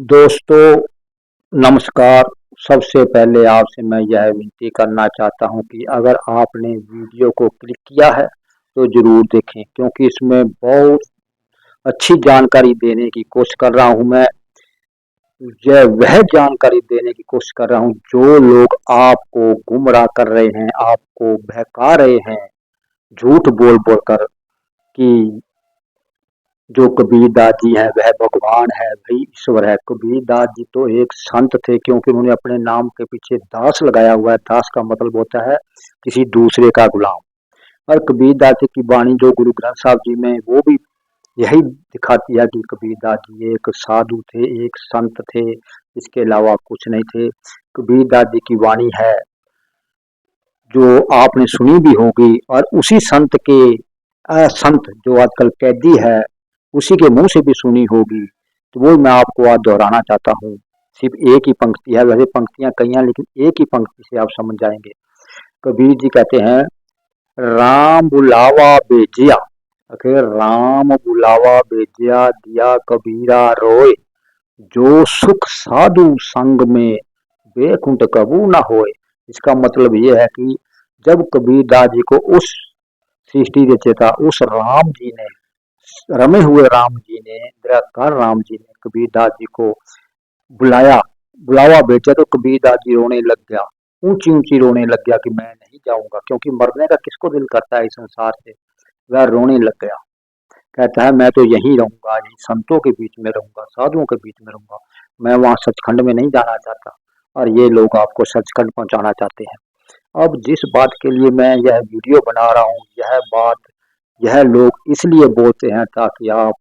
दोस्तों नमस्कार। सबसे पहले आपसे मैं यह विनती करना चाहता हूं कि अगर आपने वीडियो को क्लिक किया है तो ज़रूर देखें, क्योंकि इसमें बहुत अच्छी जानकारी देने की कोशिश कर रहा हूं। मैं यह वह जानकारी देने की कोशिश कर रहा हूं जो लोग आपको गुमराह कर रहे हैं, आपको बहका रहे हैं झूठ बोल बोल कर कि जो कबीरदास जी है वह भगवान है, वही ईश्वर है। कबीरदास जी तो एक संत थे, क्योंकि उन्होंने अपने नाम के पीछे दास लगाया हुआ है। दास का मतलब होता है किसी दूसरे का गुलाम। और कबीरदास जी की वाणी जो गुरु ग्रंथ साहब जी में वो भी यही दिखाती है कि कबीरदास जी एक साधु थे, एक संत थे, इसके अलावा कुछ नहीं थे। कबीरदास जी की वाणी है जो आपने सुनी भी होगी, और उसी संत के संत जो आजकल कैदी है उसी के मुंह से भी सुनी होगी। तो वो मैं आपको आज दोहराना चाहता हूँ। सिर्फ एक ही पंक्ति है, वैसे पंक्तियां कई हैं लेकिन एक ही पंक्ति से आप समझ जाएंगे। कबीर जी कहते हैं, राम बुलावा बेजिया, आखिर राम बुलावा बेजिया दिया कबीरा रोए, जो सुख साधु संग में बेकुंठ कबू न होए। इसका मतलब ये है कि जब कबीरदास जी को उस सृष्टि रचयिता उस राम जी ने, रमे हुए राम जी ने, निराकार राम जी ने कबीरदास जी को बुलाया, बुलावा भेजा, तो कबीरदास जी रोने लग गया, ऊंची ऊंची रोने लग गया कि मैं नहीं जाऊंगा, क्योंकि मरने का किसको दिल करता है इस संसार से। वह रोने लग गया, कहता है मैं तो यहीं रहूंगा, यहीं संतों के बीच में रहूंगा, साधुओं के बीच में रहूंगा, मैं वहां सचखंड में नहीं जाना चाहता। और ये लोग आपको सचखंड पहुंचाना चाहते हैं। अब जिस बात के लिए मैं यह वीडियो बना रहा हूँ, यह बात यह लोग इसलिए बोलते हैं ताकि आप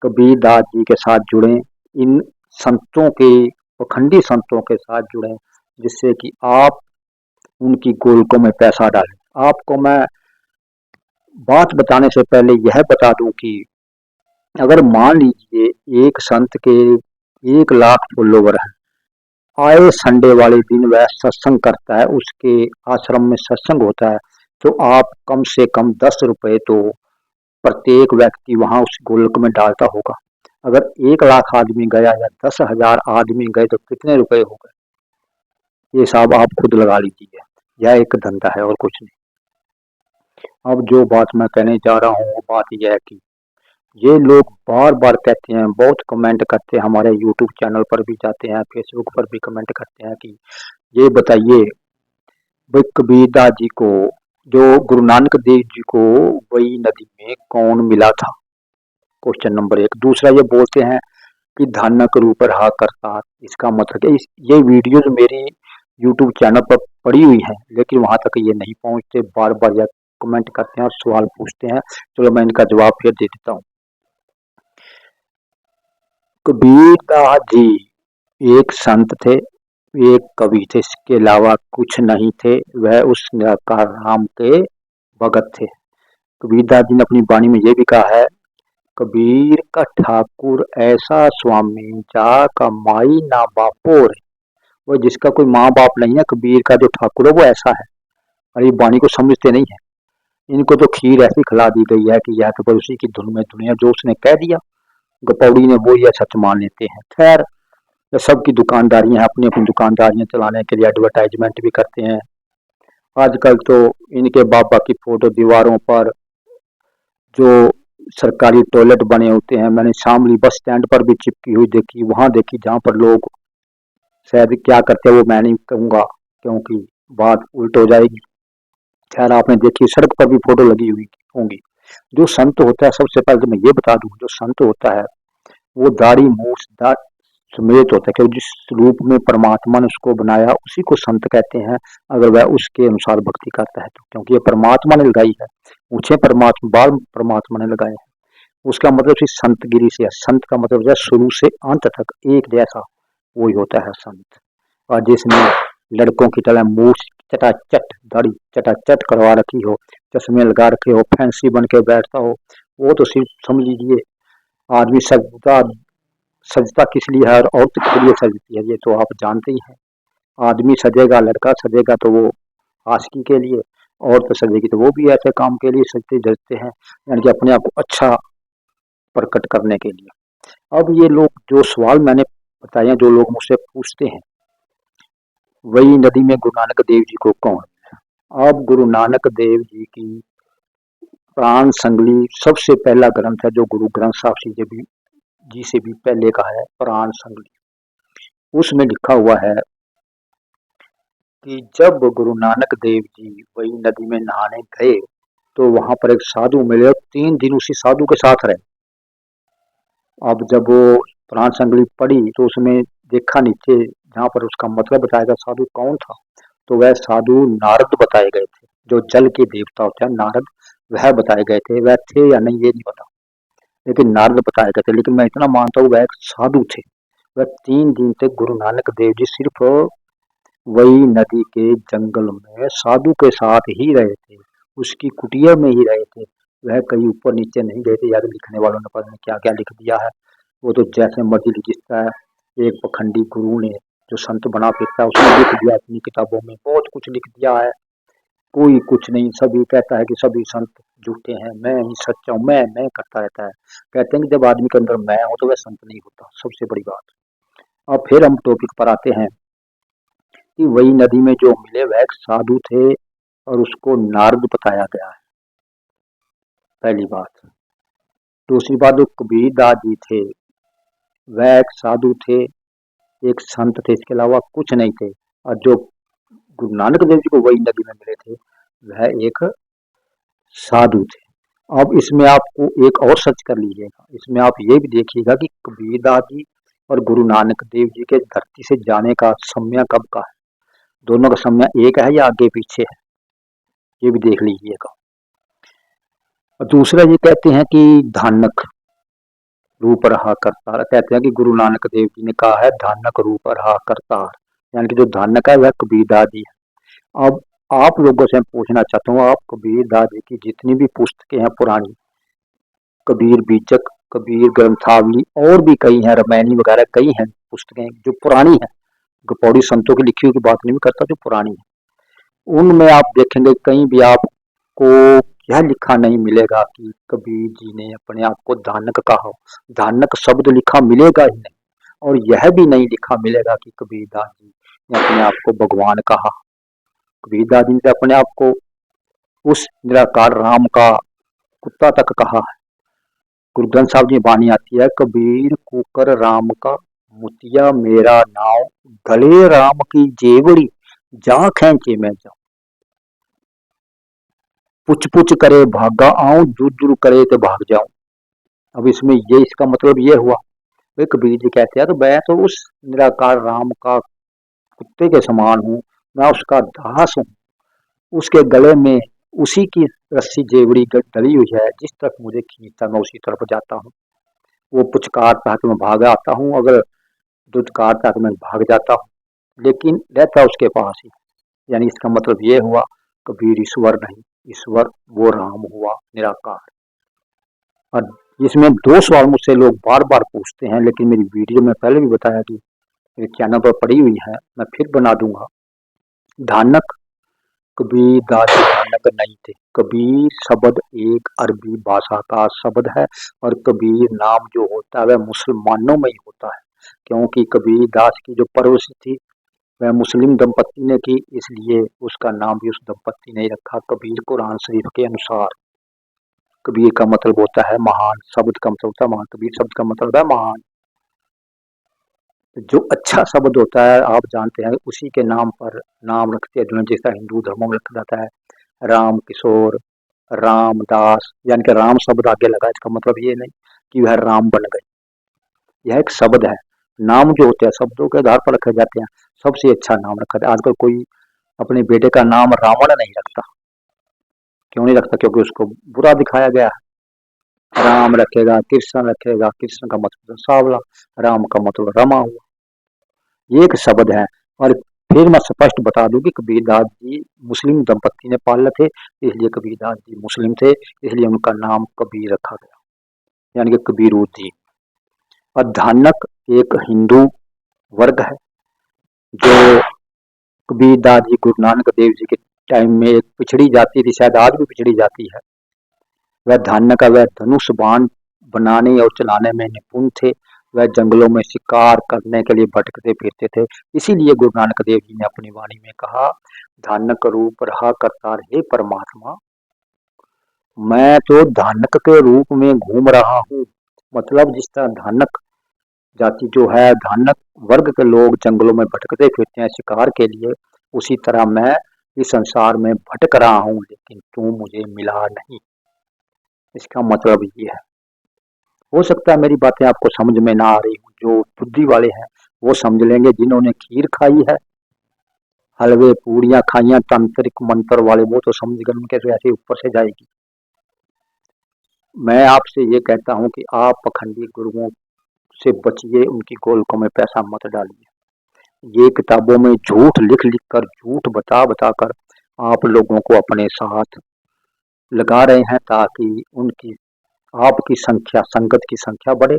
कबीरदास जी के साथ जुड़ें, इन संतों के, पखंडी संतों के साथ जुड़ें, जिससे कि आप उनकी गोलकों में पैसा डालें। आपको मैं बात बताने से पहले यह बता दूं कि अगर मान लीजिए एक संत के 1 लाख फॉलोवर हैं, आए संडे वाले दिन वह सत्संग करता है, उसके आश्रम में सत्संग होता है, तो आप कम से कम 10 रुपए तो प्रत्येक व्यक्ति वहां उस गोलक में डालता होगा। अगर 1 लाख आदमी गया या 10,000 आदमी गए तो कितने रुपए हो गए, ये हिसाब आप खुद लगा लीजिए। यह एक धंधा है और कुछ नहीं। अब जो बात मैं कहने जा रहा हूँ वो बात यह है कि ये लोग बार बार कहते हैं, बहुत कमेंट करते हैं, हमारे यूट्यूब चैनल पर भी जाते हैं, फेसबुक पर भी कमेंट करते हैं कि ये बताइए भाई कबीरदास जी को, जो गुरु नानक देव जी को वही नदी में कौन मिला था। Question number 1। दूसरा ये बोलते हैं कि धन करूँ पर हा करता, इसका मतलब है ये वीडियोज मेरी यूट्यूब चैनल पर पड़ी हुई है, लेकिन वहां तक ये नहीं पहुंचते। बार बार यह कमेंट करते हैं और सवाल पूछते हैं। चलो मैं इनका जवाब फिर दे देता हूँ। कबीरदास जी एक संत थे, एक कवि थे, इसके अलावा कुछ नहीं थे। वह उस निराकार राम के भगत थे। कबीरदास जी ने अपनी वाणी में यह भी कहा है, कबीर का ठाकुर ऐसा स्वामी जा का माई ना बापोर। वो जिसका कोई माँ बाप नहीं है, कबीर का जो ठाकुर है वो ऐसा है। और ये वाणी को समझते नहीं है। इनको तो खीर ऐसी खिला दी गई है कि यह तो बस उसी की धुन में दुनिया, जो उसने कह दिया गपौड़ी ने वो यह सच मान लेते हैं। खैर, ये सबकी दुकानदारियां हैं, अपनी अपनी दुकानदारियां चलाने के लिए एडवर्टाइजमेंट भी करते हैं। आजकल तो इनके बाबा की फोटो दीवारों पर, जो सरकारी टॉयलेट बने होते हैं, मैंने शामली बस स्टैंड पर भी चिपकी हुई देखी, वहां देखी, जहां पर लोग शायद क्या करते हैं वो मैं नहीं कहूंगा, क्योंकि बात उल्ट हो जाएगी। खैर, आपने देखी सड़क पर भी फोटो लगी हुई होंगी। जो संत होता है, सबसे पहले तो मैं ये बता दूं, जो संत होता है वो दाढ़ी मूछ समेत होता है, क्योंकि जिस रूप में परमात्मा ने उसको बनाया उसी को संत कहते हैं, अगर वह उसके अनुसार भक्ति करता है तो। क्योंकि ये परमात्मा ने लगाई है, ऊंचे परमात्मा, बाल परमात्मा ने लगाए हैं। उसका मतलब सिर्फ संतगिरी से है। संत का मतलब है शुरू से अंत तक एक जैसा, वही होता है संत। और जिसने लड़कों की तरह मूछ चटाचट, दाढ़ी चटाचट करवा रखी हो, चश्मे लगा रखे हो, फैंसी बन के बैठता हो, वो तो सिर्फ समझ लीजिए आदमी सजता सजता किस लिए है और औरत किस लिए सजती है, ये तो आप जानते ही हैं। आदमी सजेगा, लड़का सजेगा तो वो आशिकी के लिए, औरत सजेगी तो वो भी ऐसे काम के लिए सजते धजते हैं, यानी कि अपने आप को अच्छा प्रकट करने के लिए। अब ये लोग जो सवाल मैंने बताइए, जो लोग मुझसे पूछते हैं वही नदी में गुरु नानक देव जी को कौन है। अब गुरु नानक देव जी की प्राण संगली सबसे पहला ग्रंथ है, जो गुरु ग्रंथ साहब जी से भी पहले का है, प्राण संगली। उसमें लिखा हुआ है कि जब गुरु नानक देव जी वही नदी में नहाने गए तो वहां पर एक साधु मिले और 3 दिन उसी साधु के साथ रहे। अब जब वो प्राण संगली पढ़ी तो उसमें देखा नीचे जहाँ पर उसका मतलब बताया गया साधु कौन था, तो वह साधु नारद बताए गए थे, जो जल के देवता होते हैं नारद, वह बताए गए थे। वह थे या नहीं ये नहीं पता, लेकिन नारद बताए गए थे। लेकिन मैं इतना मानता हूँ वह एक साधु थे। वह 3 दिन तक गुरु नानक देव जी सिर्फ वही नदी के जंगल में साधु के साथ ही रहे थे, उसकी कुटिया में ही रहे थे। वह कहीं ऊपर नीचे नहीं गए थे, या लिखने वालों ने पता नहीं क्या क्या लिख दिया है। वो तो जैसे मर्जी लिखता है। एक पखंडी गुरु ने जो संत बना फिरता है उसने लिख दिया अपनी किताबों में, बहुत कुछ लिख दिया है। कोई कुछ नहीं, सभी कहता है कि सभी संत झूठे हैं, मैं ही सच्चा हूँ, मैं करता रहता है। कहते हैं कि जब आदमी के अंदर मैं हो तो वह संत नहीं होता, सबसे बड़ी बात। अब फिर हम टॉपिक पर आते हैं कि वही नदी में जो मिले वह एक साधु थे और उसको नारद बताया गया है, पहली बात। दूसरी बात, जो कबीर दास जी थे वह एक साधु थे, एक संत थे, इसके अलावा कुछ नहीं थे। और जो गुरु नानक देव जी को वही नदी में मिले थे वह एक साधु थे। अब इसमें आपको एक और सर्च कर लीजिएगा, इसमें आप ये भी देखिएगा कि कबीरदास जी और गुरु नानक देव जी के धरती से जाने का समय कब का है, दोनों का समय एक है या आगे पीछे है, ये भी देख लीजिएगा। और दूसरा ये कहते हैं कि धानक रूप रहा करतार, कहते हैं कि गुरु नानक देव जी ने कहा है धानक रूप रहा करतार, यानी कि जो धानक है वह कबीरदास जी है। अब आप लोगों से पूछना चाहता हूँ, आप कबीरदास जी की जितनी भी पुस्तकें हैं पुरानी, कबीर बीजक, कबीर ग्रंथावली और भी कई हैं, रामायणी वगैरह कई हैं पुस्तकें जो पुरानी हैं, गपौड़ी संतों की लिखी हुई की बात नहीं करता, जो पुरानी है उनमें आप देखेंगे कहीं भी आपको यह लिखा नहीं मिलेगा कि कबीर जी ने अपने आप को धानक कहा हो। धानक शब्द लिखा मिलेगा ही नहीं, और यह भी नहीं लिखा मिलेगा कि कबीरदास जी ने अपने आप को भगवान कहा। कबीरदास जी ने अपने आप को उस निराकार राम का कुत्ता तक कहा है। गुरु ग्रंथ साहब जी वाणी आती है, कबीर कुकर राम का मुतिया मेरा नाव, गले राम की जेवड़ी जा खेचे मैं जाऊं, पुछ पुछ करे भागा आऊं, दूर दूर करे तो भाग जाऊं। अब इसमें ये इसका मतलब ये हुआ, वे कबीर जी कहते हैं तो मैं तो उस निराकार राम का कुत्ते के समान हूँ, मैं उसका दास हूँ, उसके गले में उसी की रस्सी जेवड़ी डली हुई है, जिस तरफ मुझे खींचता मैं उसी तरफ जाता हूँ। वो पुचकारता है तो मैं भाग आता हूँ, अगर दुत्कारता है तो मैं भाग जाता हूँ, लेकिन रहता उसके पास ही। यानी इसका मतलब ये हुआ कबीर ईश्वर नहीं, ईश्वर वो राम हुआ निराकार। और इसमें 2 सवाल मुझसे लोग बार बार पूछते हैं, लेकिन मेरी वीडियो में पहले भी बताया कि मेरे चैनल पर पड़ी हुई है, मैं फिर बना दूंगा। धानक कबीर दास धानक नहीं थे। कबीर शब्द एक अरबी भाषा का शब्द है, और कबीर नाम जो होता है वह मुसलमानों में ही होता है, क्योंकि कबीर दास की जो परवरिश थी वह मुस्लिम दंपत्ति ने की, इसलिए उसका नाम भी उस दंपत्ति ने रखा कबीर। कुरान शरीफ के अनुसार कबीर का मतलब होता है महान, शब्द का मतलब होता है महान, कबीर शब्द का मतलब है महान। जो अच्छा शब्द होता है आप जानते हैं, उसी के नाम पर नाम रखते हैं, जैसा हिंदू धर्मों में रखा जाता है राम किशोर, रामदास, यानी कि राम शब्द आगे लगा, इसका मतलब ये नहीं कि वह राम बन गए, यह एक शब्द है। नाम जो होते हैं शब्दों के आधार पर रखे जाते हैं, सबसे अच्छा नाम रखा जाता है। आजकल कोई अपने बेटे का नाम रावण नहीं रखता, क्यों नहीं रखता, क्योंकि उसको बुरा दिखाया गया है। राम रखेगा, कृष्ण रखेगा, कृष्ण का मतलब सांवला, राम का मतलब रमा हुआ, ये एक शब्द है। और फिर मैं स्पष्ट बता दूं कि कबीरदास जी मुस्लिम दंपत्ति ने पाले थे, इसलिए कबीरदास जी मुस्लिम थे, इसलिए उनका नाम कबीर रखा गया, यानी कि कबीरुद्दीन। और धानक एक हिंदू वर्ग है, जो कबीरदास जी गुरु नानक देव जी के टाइम में एक पिछड़ी जाति थी, शायद आज भी पिछड़ी जाति है। वह धानक का वह धनुष बाण बनाने और चलाने में निपुण थे, वह जंगलों में शिकार करने के लिए भटकते फिरते थे। इसीलिए गुरु नानक देव जी ने अपनी वाणी में कहा, धानक रूप रहा करतार हे परमात्मा, मैं तो धानक के रूप में घूम रहा हूँ। मतलब जिस तरह धानक जाति जो है, धानक वर्ग के लोग जंगलों में भटकते फिरते हैं शिकार के लिए, उसी तरह मैं इस संसार में भटक रहा हूँ, लेकिन तू मुझे मिला नहीं। इसका मतलब ये है। हो सकता है मेरी बातें आपको समझ में ना आ रही हो, जो बुद्धि वाले हैं वो समझ लेंगे, जिन्होंने खीर खाई है, हलवे पूड़ियां खाइयां तांत्रिक मंत्र वाले, वो तो समझ गए उनके तो ऐसे ऊपर से जाएगी। मैं आपसे ये कहता हूँ कि आप पखंडी गुरुओं से बचिए, उनकी गोलकों में पैसा मत डालिए। ये किताबों में झूठ लिख लिख कर, झूठ बता बता कर आप लोगों को अपने साथ लगा रहे हैं, ताकि उनकी आपकी संख्या, संगत की संख्या बढ़े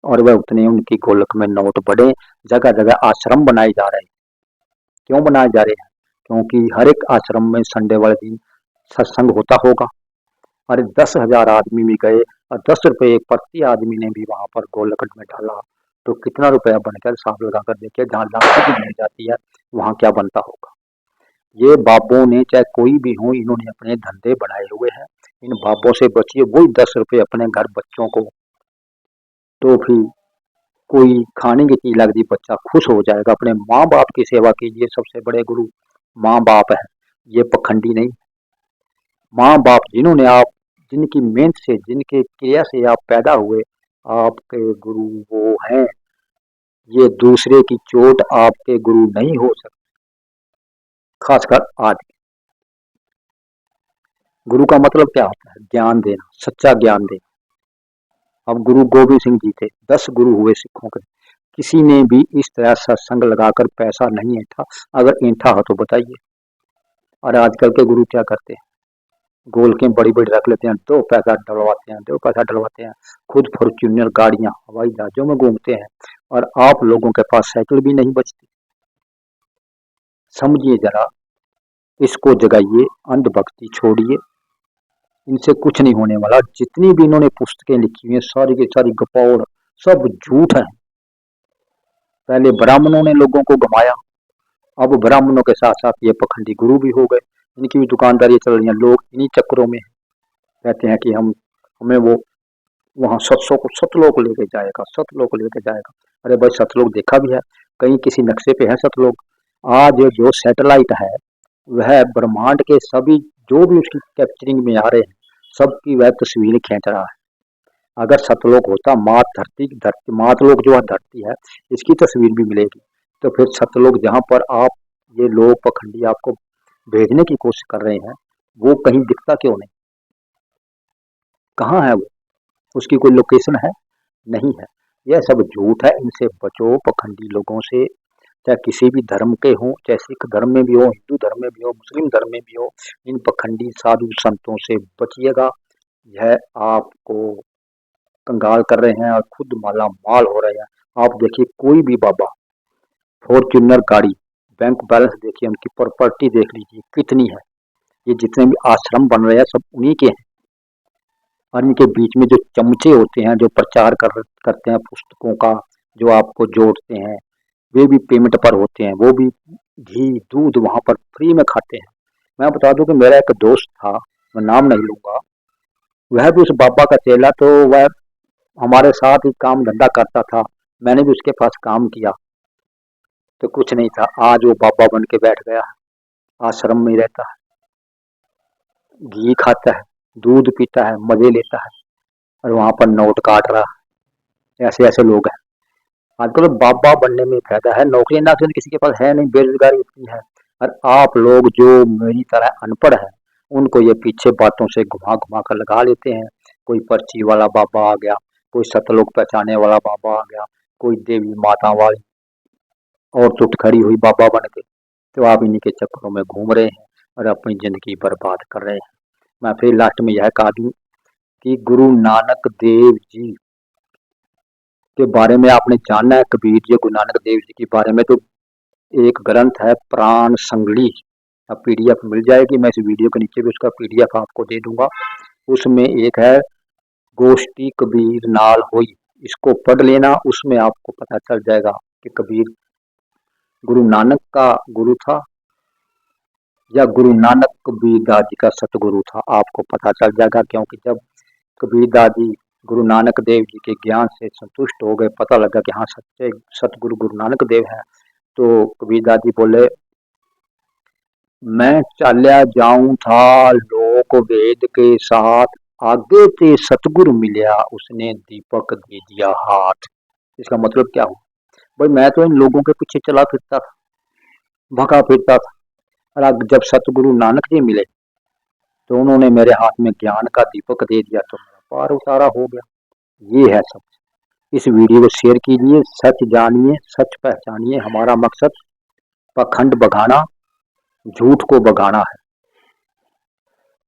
और वह उतने उनकी गोलक में नोट बढ़े। जगह जगह आश्रम बनाए जा रहे हैं। क्यों बनाए जा रहे हैं? क्योंकि हर एक आश्रम में संडे वाले दिन सत्संग होता होगा। अरे 10,000 आदमी भी गए और 10 रुपये प्रति आदमी ने भी वहां पर गोलक में डाला, तो कितना रुपया बनकर हिसाब लगा कर देखिए। जहाँ लाखों की मिल जाती है, वहां क्या बनता होगा। ये बाबों ने, चाहे कोई भी हो, इन्होंने अपने धंधे बनाए हुए हैं। इन बाबों से बचिए। वही 10 रुपये अपने घर बच्चों को, तो फिर कोई खाने की चीज लग दी, बच्चा खुश हो जाएगा। अपने माँ बाप की सेवा कीजिए। सबसे बड़े गुरु माँ बाप है, ये पखंडी नहीं। माँ बाप जिन्होंने आप, जिनकी मेहनत से, जिनके क्रिया से आप पैदा हुए, आपके गुरु वो हैं। ये दूसरे की चोट आपके गुरु नहीं हो सकते, खासकर आदि। गुरु का मतलब क्या होता है? ज्ञान देना, सच्चा ज्ञान देना। अब गुरु गोविंद सिंह जी थे, 10 गुरु हुए सिखों के। किसी ने भी इस तरह सत्संग लगाकर पैसा नहीं ऐंठा। अगर ऐंठा हो तो बताइए। और आजकल के गुरु क्या करते हैं? गोलकें बड़ी बड़ी रख लेते हैं, दो पैसा डलवाते हैं, दो पैसा डलवाते हैं। खुद फॉर्च्यूनर गाड़ियां, हवाई जहाजों में घूमते हैं, और आप लोगों के पास साइकिल भी नहीं बचती। समझिए जरा, इसको जगाइए, अंधभक्ति छोड़िए। इनसे कुछ नहीं होने वाला। जितनी भी इन्होंने पुस्तकें लिखी हुई हैं, सारी की सारी गपौड़, सब झूठ है। पहले ब्राह्मणों ने लोगों को घुमाया, अब ब्राह्मणों के साथ साथ ये पखंडी गुरु भी हो गए। इनकी भी दुकानदारी चल रही है। लोग इन्हीं चक्करों में कहते हैं कि हम, हमें वो वहां सतलोक लेके जाएगा, सतलोक लेके जाएगा। अरे भाई, सतलोक देखा भी है? कहीं किसी नक्शे पे है सतलोक? आज जो सैटेलाइट है, वह ब्रह्मांड के सभी, जो भी उसकी कैप्चरिंग में आ रहे हैं, सबकी वह तस्वीरें खींच रहा है। अगर सतलोक होता, मात धरती, मातलोक जो है धरती है, इसकी तस्वीर भी मिलेगी। तो फिर सतलोक, जहाँ पर आप, ये लोग पखंडी आपको भेजने की कोशिश कर रहे हैं, वो कहीं दिखता क्यों नहीं? कहाँ है वो? उसकी कोई लोकेशन है? नहीं है। यह सब झूठ है। इनसे बचो, पखंडी लोगों से। चाहे किसी भी धर्म के हों, चाहे सिख धर्म में भी हो, हिंदू धर्म में भी हो, मुस्लिम धर्म में भी हो, इन पखंडी साधु संतों से बचिएगा। यह आपको कंगाल कर रहे हैं और खुद माला माल हो रहे हैं। आप देखिए, कोई भी बाबा, फॉर्च्यूनर गाड़ी, बैंक बैलेंस देखिए, उनकी प्रॉपर्टी देख लीजिए कितनी है। ये जितने भी आश्रम बन रहे हैं, सब उन्हीं के हैं। और इनके बीच में जो चमचे होते हैं, जो प्रचार करते हैं पुस्तकों का, जो आपको जोड़ते हैं, वे भी पेमेंट पर होते हैं। वो भी घी दूध वहां पर फ्री में खाते हैं। मैं बता दूं कि मेरा एक दोस्त था, मैं नाम नहीं लूंगा, वह भी उस बाबा का चेला, तो वह हमारे साथ ही काम धंधा करता था। मैंने भी उसके पास काम किया, तो कुछ नहीं था। आज वो बाबा बन के बैठ गया है, आश्रम में रहता है, घी खाता है, दूध पीता है, मजे लेता है, और वहां पर नोट काट रहा है। ऐसे ऐसे लोग हैं। आजकल तो बाबा बनने में फायदा है, नौकरी ना तो किसी के पास है नहीं, बेरोजगारी इतनी है। और आप लोग जो मेरी तरह अनपढ़ हैं, उनको ये पीछे बातों से घुमा घुमा कर लगा लेते हैं। कोई पर्ची वाला बाबा आ गया, कोई सतलोक पहचाने वाला बाबा आ गया, कोई देवी माता वाली और टूट खड़ी हुई बाबा बन के। तो आप इन्हीं के चक्करों में घूम रहे हैं और अपनी जिंदगी बर्बाद कर रहे हैं। मैं फिर लास्ट में यह कह दूं कि गुरु नानक देव जी के बारे में आपने जानना है, कबीर जी, गुरु नानक देव जी के बारे में, तो एक ग्रंथ है प्राण संगली। अब पीडीएफ मिल जाएगी, मैं इस वीडियो के नीचे भी उसका पीडीएफ आपको दे दूंगा। उसमें एक है गोष्ठी कबीर नाल होई। इसको पढ़ लेना, उसमें आपको पता चल जाएगा कि कबीर गुरु नानक का गुरु था या गुरु नानक कबीरदास जी का सतगुरु था। आपको पता चल जाएगा, क्योंकि जब कबीरदास जी गुरु नानक देव जी के ज्ञान से संतुष्ट हो गए, पता लगा कि हाँ सच्चे सतगुरु गुरु नानक देव हैं, तो कबीरदास जी बोले, मैं चाल्या जाऊं था लोक वेद के साथ, आगे ते सतगुरु मिलिया उसने दीपक दे दिया हाथ। इसका मतलब क्या हुआ? भाई मैं तो इन लोगों के पीछे चला फिरता था, भगा फिरता था, और अब जब सतगुरु नानक जी मिले तो उन्होंने मेरे हाथ में ज्ञान का दीपक दे दिया, तो मेरा पार उतारा हो गया। ये है सब। इस वीडियो को शेयर कीजिए, सच जानिए, सच पहचानिए। हमारा मकसद पाखंड भगाना, झूठ को भगाना है।